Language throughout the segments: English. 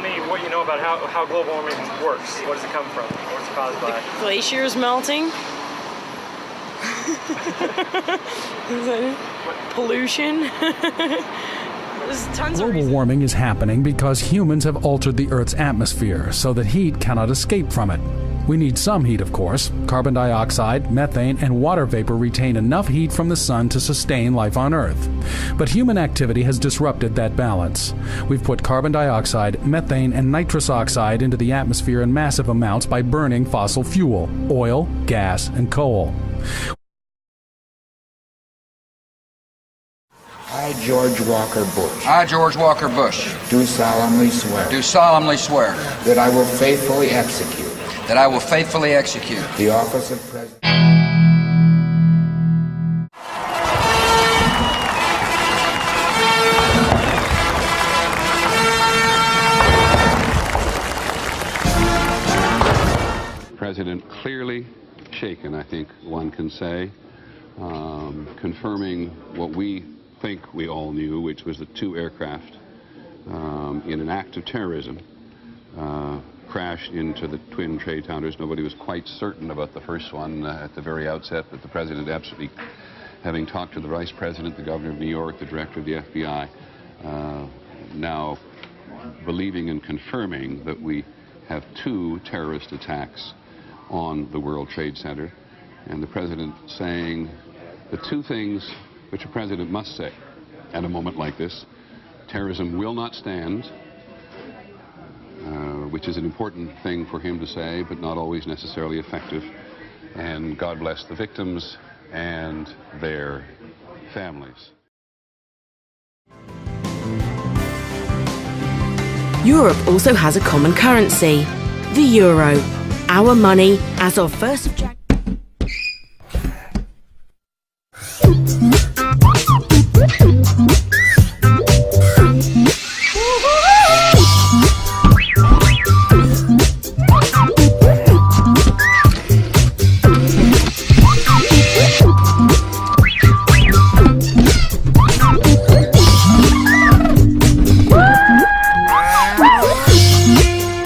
tell me what you know about how global warming works. What does it come from? What's it caused by? The glaciers melting. Pollution. There's tons of Global warming is happening because humans have altered the Earth's atmosphere so that heat cannot escape from it. We need some heat, of course. Carbon dioxide, methane, and water vapor retain enough heat from the sun to sustain life on Earth. But human activity has disrupted that balance. We've put carbon dioxide, methane, and nitrous oxide into the atmosphere in massive amounts by burning fossil fuel, oil, gas, and coal. I, George Walker Bush. I, George Walker Bush. Do solemnly swear. Do solemnly swear. That I will faithfully execute. That I will faithfully execute. The office of President. President clearly shaken, I think one can say, confirming what we think we all knew, which was that two aircraft in an act of terrorism crashed into the twin trade towers. Nobody was quite certain about the first one at the very outset, but the president absolutely, having talked to the vice president, the governor of New York, the director of the FBI, now believing and confirming that we have two terrorist attacks on the World Trade Center, and the president saying the two things which a president must say at a moment like this: terrorism will not stand, which is an important thing for him to say, but not always necessarily effective, and God bless the victims and their families. Europe also has a common currency, the euro. Our money, as of 1st of January.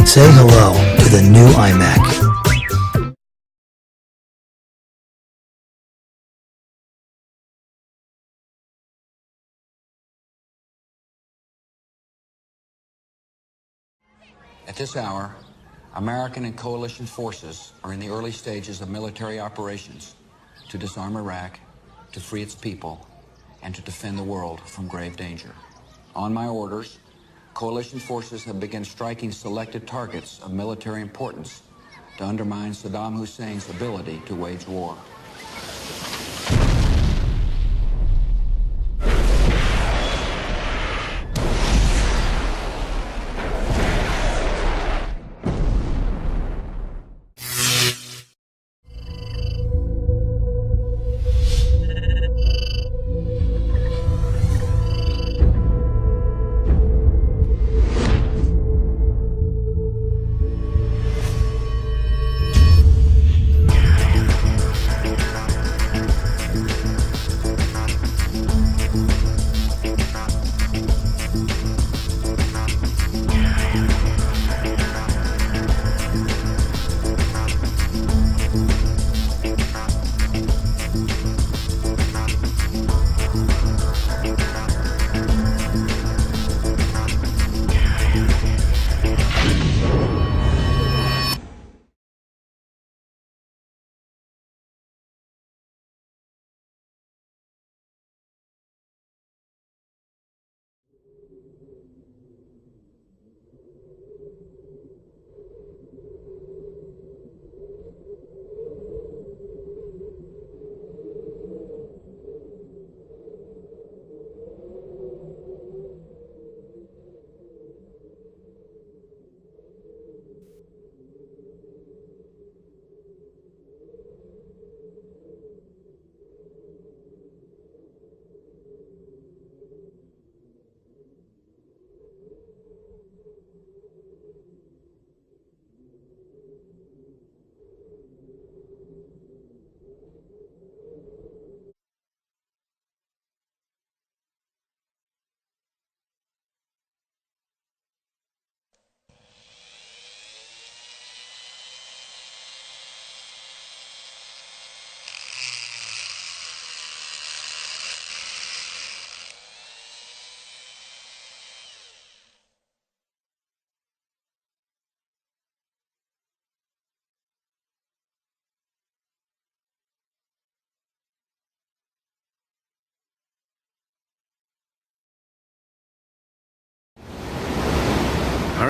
Say hello to the new iMac. At this hour, American and coalition forces are in the early stages of military operations to disarm Iraq, to free its people, and to defend the world from grave danger. On my orders, coalition forces have begun striking selected targets of military importance to undermine Saddam Hussein's ability to wage war.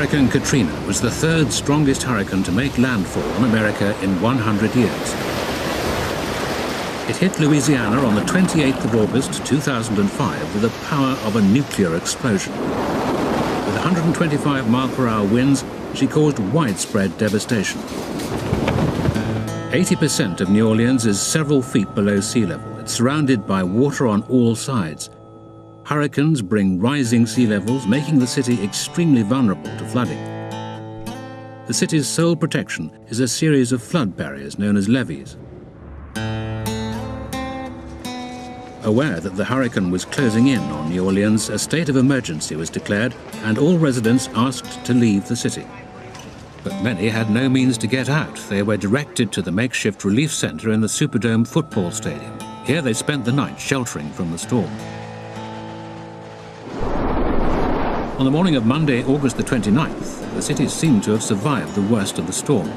Hurricane Katrina was the third strongest hurricane to make landfall on America in 100 years. It hit Louisiana on the 28th of August 2005 with the power of a nuclear explosion. With 125 mile-per-hour winds, she caused widespread devastation. 80% of New Orleans is several feet below sea level. It's surrounded by water on all sides. Hurricanes bring rising sea levels, making the city extremely vulnerable to flooding. The city's sole protection is a series of flood barriers known as levees. Aware that the hurricane was closing in on New Orleans, a state of emergency was declared and all residents asked to leave the city. But many had no means to get out. They were directed to the makeshift relief center in the Superdome football stadium. Here they spent the night sheltering from the storm. On the morning of Monday, August the 29th, the city seemed to have survived the worst of the storm.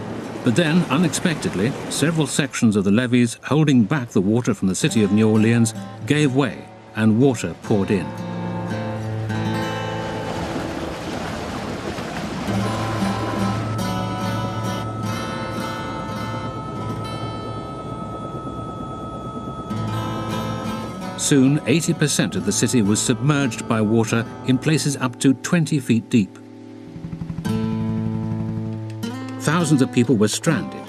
But then, unexpectedly, several sections of the levees holding back the water from the city of New Orleans gave way and water poured in. Soon, 80% of the city was submerged by water in places up to 20 feet deep. Thousands of people were stranded.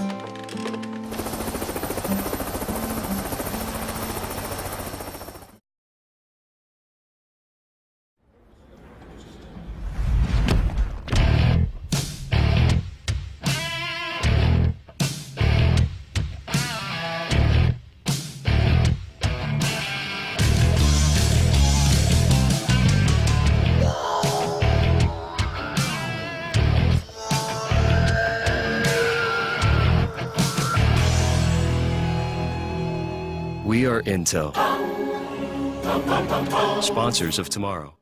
We are Intel, sponsors of tomorrow.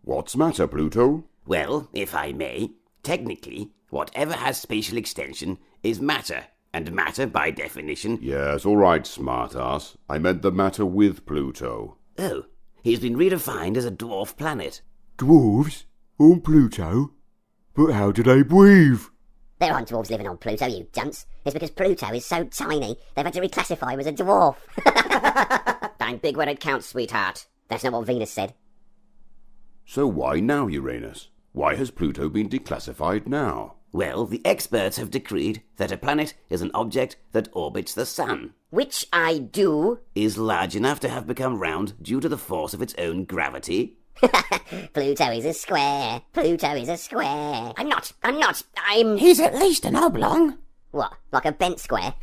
What's the matter, Pluto? Well, if I may, technically, whatever has spatial extension is matter, and matter, by definition... Yes, all right, smartass. I meant the matter with Pluto. Oh, he's been redefined as a dwarf planet. Dwarves? On Pluto? But how do they breathe? There aren't dwarves living on Pluto, you dunce. It's because Pluto is so tiny, they've had to reclassify him as a dwarf. Think big where it counts, sweetheart. That's not what Venus said. So why now, Uranus? Why has Pluto been declassified now? Well, the experts have decreed that a planet is an object that orbits the sun. Which I do. Is large enough to have become round due to the force of its own gravity. Pluto is a square. Pluto is a square. I'm not. He's at least an oblong. What, like a bent square?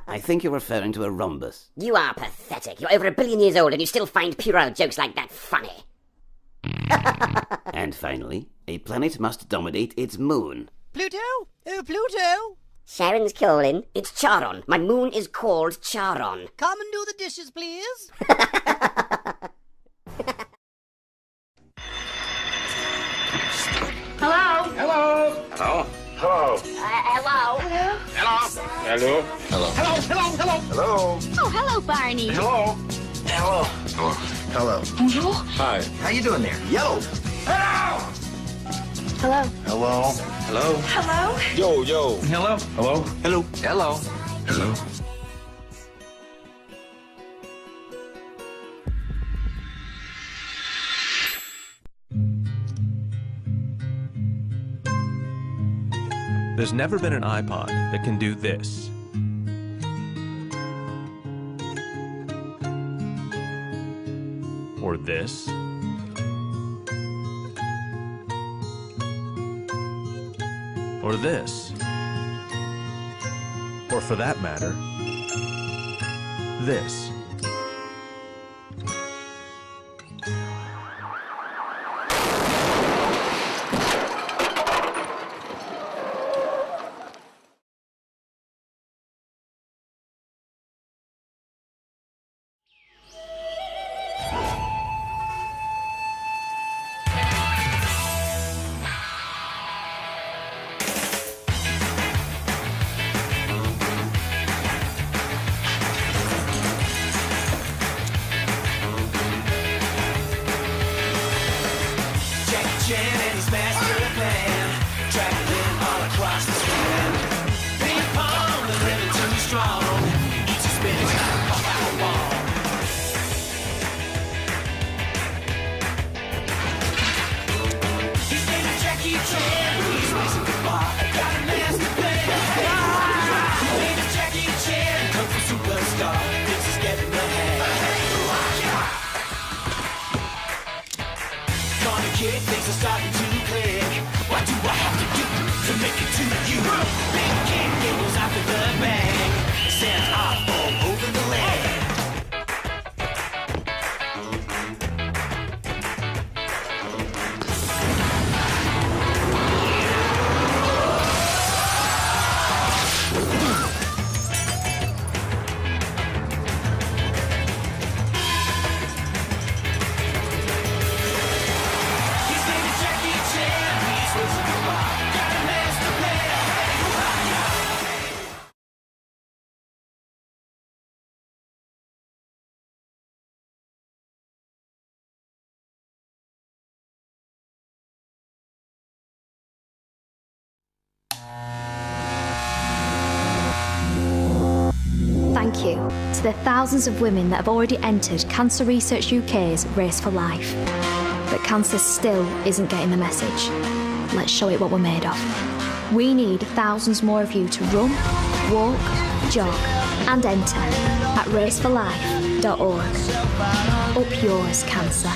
I think you're referring to a rhombus. You are pathetic. You're over 1 billion years old and you still find puerile jokes like that funny. And finally, a planet must dominate its moon. Pluto? Oh, Pluto! Sharon's calling. It's Charon. My moon is called Charon. Come and do the dishes, please. Hello? Hello? Hello? Hello? Hello? Hello? Hello? Hello? Oh, hello, Barney. Hello? Hello. Hello? Bonjour. Hi. How you doing there? Yellow. Hello? Hello. Hello? Hello? Hello. Yo, yo. Hello. Hello? Hello. Hello? Hello? There's never been an iPod that can do this. Or this. Or this? Or for that matter, this? Things are starting to click. What do I have to do to make it to you? Big kick, it was after the bang. Sent off all over the land. Thank you to the thousands of women that have already entered Cancer Research UK's Race for Life. But cancer still isn't getting the message. Let's show it what we're made of. We need thousands more of you to run, walk, jog and enter at raceforlife.org. Up yours, cancer.